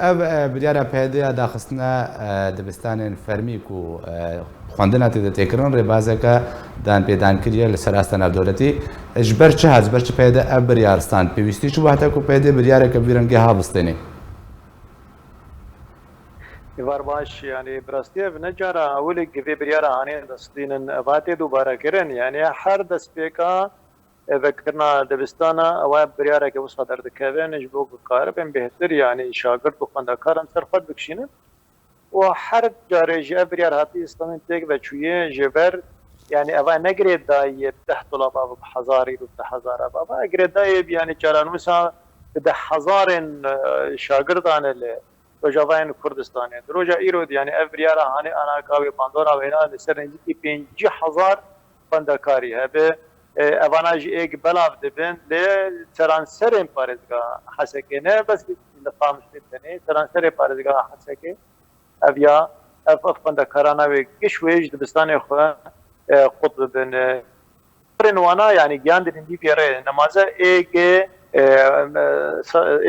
اف بریارە پێدەیە داخستنە دەبستانên فەرمیک و خواندنا تێدە تێکردن ڕێبازەکە دان پێدان کردە لەسەر ئاستە ناودەوڵەتی ji ber çi hat ji ber çi pêde ev biryaristan pêwîstî çi wahte ku pêdê biryareke vî rengê havistênê var baş yani brastiye ne cara awlê givê biryara hanê destînin evatê dubare kirin yani her destpêka vekirna dibistana ew biryareke wisa derdikevin ji bo bikaribin bêhtir yani şagird û xwendekaran ser xwe bikişînin û her carê ji ev biryar hatî îslamên têk veçûyê ji ber yani ev negirê dayê deh dolaba bi hezarî û bi hezara baba egirê dayê yani caran wisa bi hezarên şagirdan lê Rojavayên Kurdistanê roja îro yani ev biryara hanê anakavê bandora wêna li ser nêzîkî 50,000 xwendekarî hebe evana jî êk belav dibin lê seranserên parêzgeha Hesekê ne bes li Qamişlê tenê seranserê parêzgeha Hesekê ev ya ev xwendekarana wê giş wê ji dibistanê xwe qut bibin rên wana yani giyan dilin dîpêrê nemaze êkê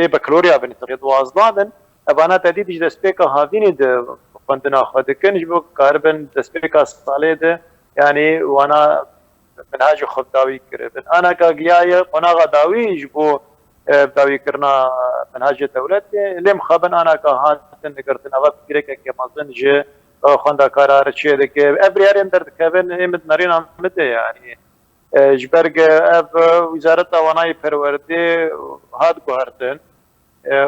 ê bakalorya bin dwazda bin evana tedî ji destpêka havînê de xwendina xwe dikin ji bo karibin destpêka salê de yani wana منهاج خود داوی کرد. آنها که گیاه قناغ داویش بو داوی کرنا منهاج دولت لیم خبن آنها که هاتن نگرتن اوه فکره که مازن جه خونده کارار چیه دکه ابریاریم درد کبن ایمد نرین آمده yani جبرگ اب وزارت آوانای پرورده هاد گوهردن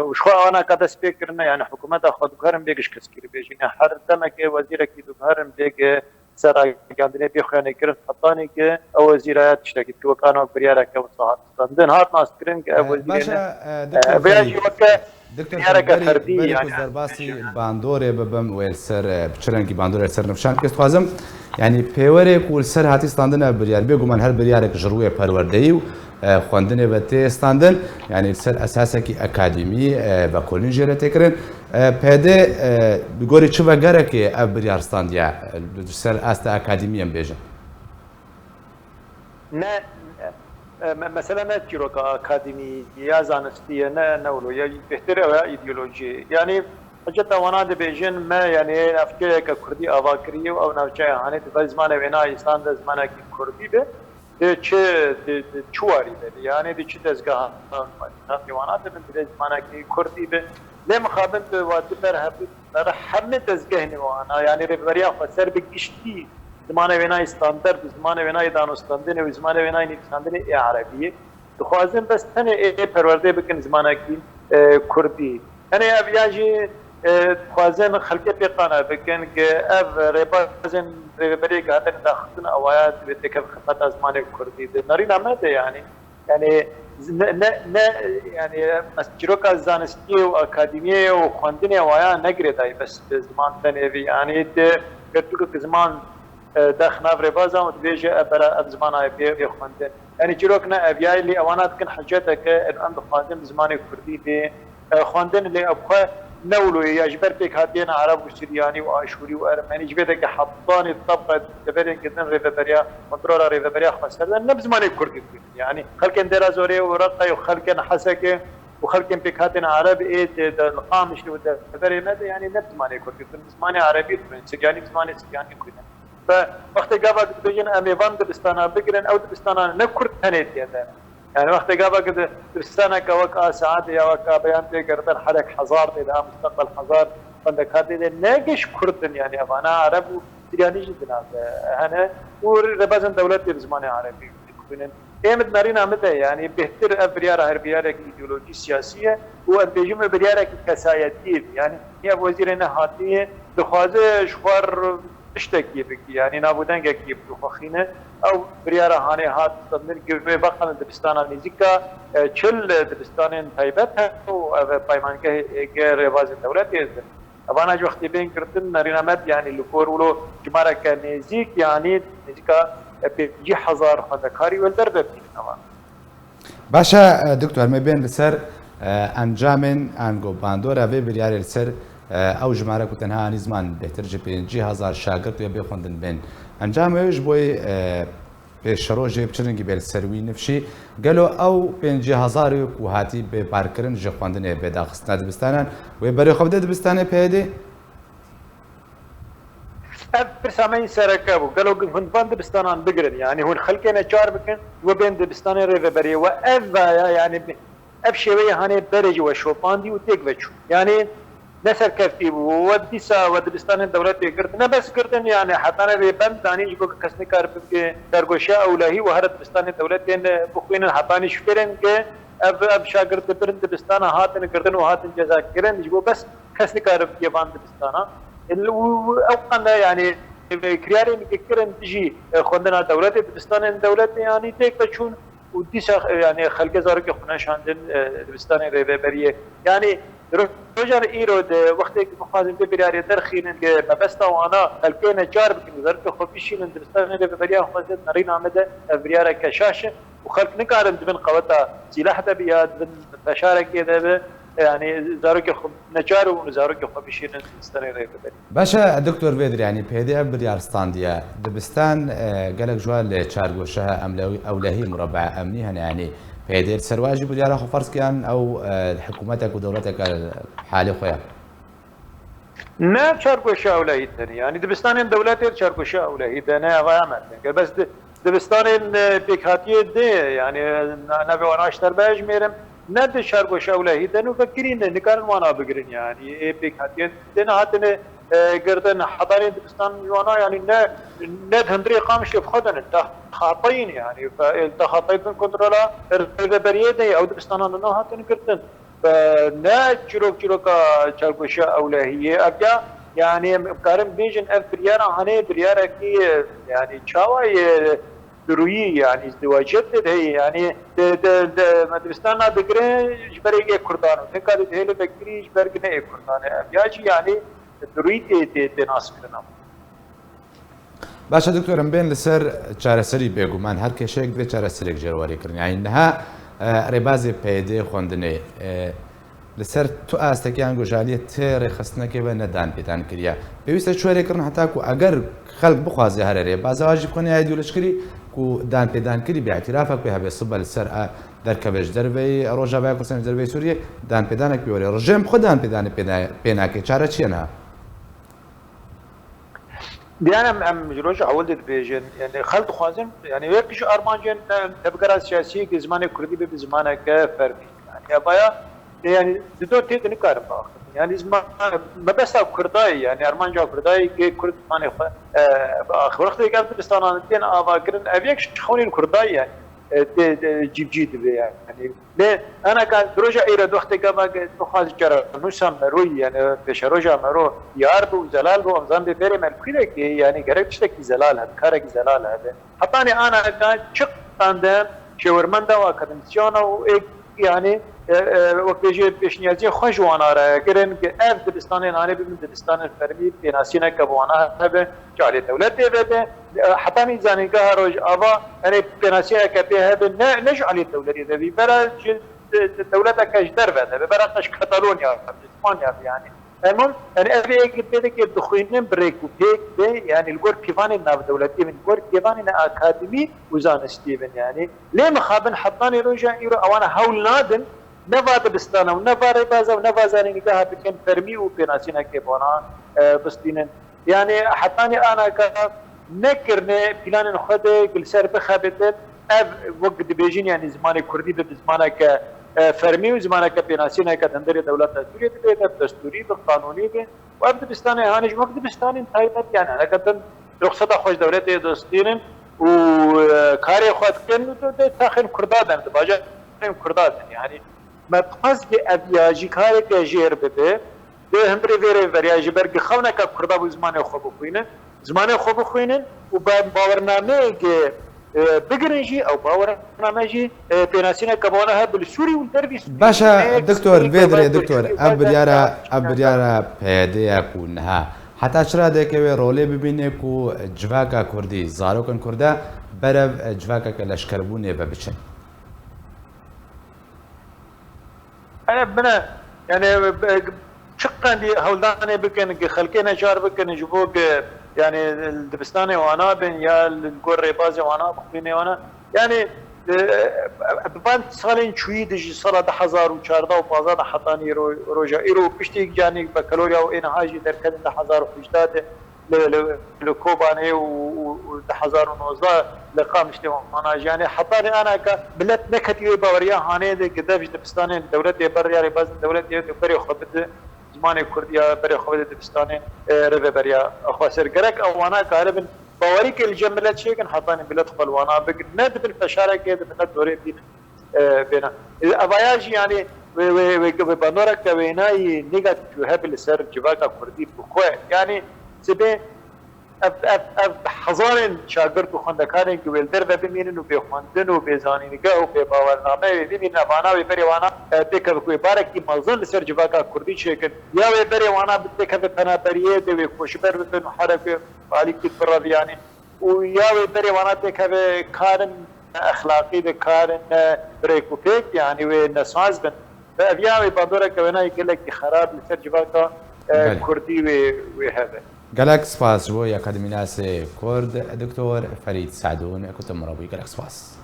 وشخوا آنها که دست بکرنه yani حکومت خود گوهرم بیگش کس کری بیجین هر دمه که وزیر کی گوهرم بیگه سرا گاندنی بخوانه کرد حتانی که او وزیرات تشتکی تو کانو بریاره که وصاحت استندن هات ناسترین که وزیرین بیاجی وقت بریاره که فردی yani درباسی باندوره ببم و سر بچرنگی باندوره سر نفشان که خوازم yani پیوره کول سر هاتی استندن بریاره بگو من هر بریاره که جروی پروردهی و خواندنی و تی استندن yani سر اساسه کی اکادمی و کلین جره تکرن پده بگوری چه وگره که اف بریارستان یا سر است اکادمی ام بیجه نه مثلا نه چیروک اکادمی یا زانستیه نه نولو یا بهتر او ایدئولوژی یعنی حجت وانا د بیژن ما یعنی افکار که کردی اواکری او نوچه هانه د زمانه وینا ایسان د زمانه کی کردی به چه چواری به یعنی د چه دزگاه وانا د زمانه کی کردی به لم خابن به وادي بر همه دزگاه نوانا يعني ربريا فسر بگشتي زمانه وینا استاندارد زمانه وینا دانستاندن و زمانه وینا نویسندن عربی دخوازم بس تنه پرورده بکن زمانه کی کردی انا ابياجي خوازم خلقه پیقانه بکن که اف ربازن ربري هاتن داخلن اوایات بتکف خطا زمانه کردی ناری نامه يعني نه yani مسجروکا زانستی و اکادمیه و خواندنی وایا نگری دای بس زمان تنوی yani de گرتو که زمان داخل نفر بازم و دیجه برا زمان ای بی خواندن yani جروک نه ابیای لی اوانات کن حاجته که الان خواندن زمان کردی به خواندن لی ابخه نولو يجبر بك هاتين عرب وسرياني واشوري وارمني جبتك حطاني الطبقه تبرين كدن ريفبريا مطرورا ريفبريا خمسه نبز ماني كردي يعني خلكن درازوري ورقه وخلكن حسكه وخلكن بك هاتين عرب ايه القامش وتبرين يعني نبز ماني كردي زماني عربي سجاني زماني سجاني كده فوقت قابك بيجن اميفان دبستانا بقرن او دبستانا نكرد هنيت يعني وقت قابك دبستانا كوكا ساعات يا وكا بيان تقدر حرك حزار إذا مستقبل حزار عندك هذه ناقش كردن يعني أنا عرب وسرياني جدا أنا وربازن دولتي بزمان عربي يكونن إيمد نارينا متى يعني بهتر أبريارة هربيارة إيديولوجية سياسية وأبيجم أبريارة كساياتية يعني هي وزيرنا هاتية دخوازه شوار اشتكي بك يعني نابودن كيف بخخينه او برياره هاني هات من قبل بقى دبستان نيزيكا چل دبستان تايبت او بايمانكه غير رواز الدوله يزن ابانا جو وقت بين كرتن نرينامت يعني لكور ولو جمارة كنيزيك يعني نيزيكا بيجي حزار خندكاري والدرب بينما باشا دكتور مبين لسر انجامن انگو باندورا و بريار لسر او جماره کو تنها نزمان بهتر جی 5000 شاگرد یا بخوندن بین انجامش بوی پێشەڕۆژێ بچرنگی بێت سەروی نفشی گەلۆ ئەو 5,000 و هاتی بێ پارکردن ژە خواندنێ بێداخستنا دبستانان وێ بەرێ خەبدە دبستانێ پێدێ برسامەی سەرەکە بوو گەلۆ هوندبان دبستانان بگرن یعنی هون خەلکێنە چار بکەن وە بێن دبستانی ڕێڤەبەریەوە ئەڤ یعنی ئەف شێوەیە هەنێ بەرێجەوە شۆپاندی و تێک بەچوو یعنی نسر كفتي وديسا ودبستان الدولات كردنا بس كردن يعني حتى بند دانيش بو كسني كارب درگوشا اولهي وهرت دبستان الدولات بخوين حتى شفرن ك اب شاگرد برن دبستان هاتن كردن وهاتن جزاء كرن جو بس كسني كارب يبان دبستان اوقنا يعني كرياري كرن تجي خوندنا دولات دبستان الدولات يعني تيك بچون وديسا يعني خلق زارك خناشاندن دبستان ريبريه يعني روجر ايرود وقتی که مخازن به بیاری درخینن که مبستا و آنا الکین جار بکنی ذرت خوبیشین دبستان به بیاری خوازد نرین آمده بیاری کشاشه و خلق نکارن دبن قوتا سلاح بیاد دبن تشارکی ده يعني زارك نجار ونزارك خوبيشين دبستان به بیاری. باشه دکتر ویدر يعني پیدا بریارستان دیا دبستان قالك جوال چارگوشه اولهی مربع امنی هن يعني پیدا سرواجی بریاره خو فرض کن او حکومتك ودولتك حالي خويا نه چارگوشه اولهی تنی يعني دبستان دولتي چارگوشه اولهی تنی قیامت بس دبستان بكاتيه ده يعني نبي وانا اشتر باج ميرم ند شرق شاوله دنو فكرين نكارن وانا بقرن يعني بكاتيه دنا هاتن قردن حضارين دبستان وانا يعني ند هندري قامش يفخدن انت خاطين يعني فانت خاطين كنترولا الربريه او دبستان انا هاتن قردن فنا چروك شرق شاوله هي ابيا يعني كارم بيجن اف بريارا هني بريارا كي يعني شاوي دروي يعني ازدواجات هي يعني مدرستان بكره جبري كردان تكاد هله بكري جبر نه كردان ياجي يعني دروي تي ناس كنا باشا دكتور ام بين لسر چارەسەری بێگومان هەر کێشەیەک دێ چارەسەرێک جێڕوەریکردن یعنی نەها ڕێبازی پێدێ خوێندنێ لەسەر تو ئاستەکیان گۆژالیە تێڕێ خستنەکەی بە نەدان پێدان کردە پێویستە شوێرێکردن هەتاکو ئەگەر خەڵک بخوازێ هەرێ بازاواژی بخۆنی یادی لەشکری و دان پێدانکردی باعترافك بها بێسبە لەسەر دەرکەبێژ دەربەی ڕۆژاوای کوردستانی دەربەی سووریە دان پێدانێک پێوەرێ ڕژێم خۆ دان پێدانە پێ ناکەی چارە چیەنە ديانا مجروش عولد بيجن يعني خلط خوازن يعني ويكش ارمانجن تبقرا سياسي زمان كردي بزمانه كفرقي يعني ابايا يعني دو تيت نكار باخ يعني زمان ما بس كرداي يعني ارمانجا كرداي كي كرد ماني اخر وقت كانت دبستان دين اباكرن ابيك شخوني الكرداي يعني جيب يعني ليه انا كان دروجا ايرا وقت كما تخاز جرى نسم روي يعني بشروجا مرو يارب وزلال بو امزان بيري ملكيك يعني قريتشتك زلال هذا كارك زلال هذا حطاني انا كان شق عندهم شاورمندا واكاديميسيون يعني وقت جيت بشنيازي خوش وانا را كرن اف دبستان انا بمن دبستان الفرمي بناسينا كبوانا هبه جالي دولت ده حتى ميزاني قهروج ابا انا بناسينا كبه هبه نجعل الدوله دي برا دولتك اجدر بده برا قش كاتالونيا اسبانيا يعني المهم انا ابي كده دخولين بريكو بيك ده يعني الجور كيفاني ناب دولتي من الجور كيفاني اكاديمي وزان ستيفن يعني ليه مخابن حطاني رجع يرو انا هول نادن نفا دبستانا ونفا ربازا ونفا زاني نقاها بكن فرمي وبناسينا كيبونا بستينن يعني حطاني انا نكرني بلان خده كل سر بخابتن وقت بيجين يعني زمان كردي بزمانك فرمي وزمانك بناسينا كدندر دولت سوريا ده دستوري بالقانوني به وابد بستاني هانج وقت بستاني انتهت يعني انا كنت رخصه خوش دولت دستيرن وكاري خد كن تاخن كردادن باجا كردادن يعني ما قصد ابياجي كاري كجير بده ده همبري فيري فرياجي برك خونك كردا بزمان خوب خوينن زمان خوب خوينن وباورنامه بقرنجي او باورنامجي بيناسينا كبونها بالسوري والدربي باشا دكتور فيدري دكتور ابريارا بيديا كونها حتى شرا دكوي رولي ببيني كو جواكا كردي زاروكن كردا برف جواكا كلاشكربوني ببچن انا بنا يعني شقا دي هولداني بكن خلقينا جار بكن جبوك يعني الدبستاني وانا بين يا الجور ريبازي وانا بخبيني وانا يعني ببان سالين شوي دجي صلاة 1014 و 15 حطاني روجا إيرو بشتي جاني بكالوريا وإن هاجي دركن 1018 لكوباني و 1019 لقامش انا يعني حطاني انا بلت نكتي باوريا هاني قداش دبستاني الدولة بريا ريباز الدولة بري خبط زماني كرديا بري خبط دبستاني ربي بريا اخواسر جرك او انا غالبا باوريك الجملات شيء كان حطاني بلت خلوانا بقد بالفشاره كده من دوري بينا اباياج يعني بنورك ويناي نيجاتيف هاب السر جباكا كردي بكو يعني سبي اف حزارن شاگرد و خواندکارن که ولدر و بمینن و بخواندن و بزانینگاه و بباورنامه بمینن وانا و بری وانا تکه کوی بارکی موضوع لسر جواکا کردی شکن یا و بری وانا تکه پنابریه و کوشبر بن حرف علی کی فراد يعني ويا و بری وانا تکه کارن اخلاقی به کارن بریکوپیک يعني و نساز بن فابيا و بادوره كونا يقول لك خراب لسر جواکا کردی و هذا گەلک سپاس بۆ یاکادمی ناسێ کورد دکتۆر فەرید سعدون کۆتە مڕەوی گەلک سپاس.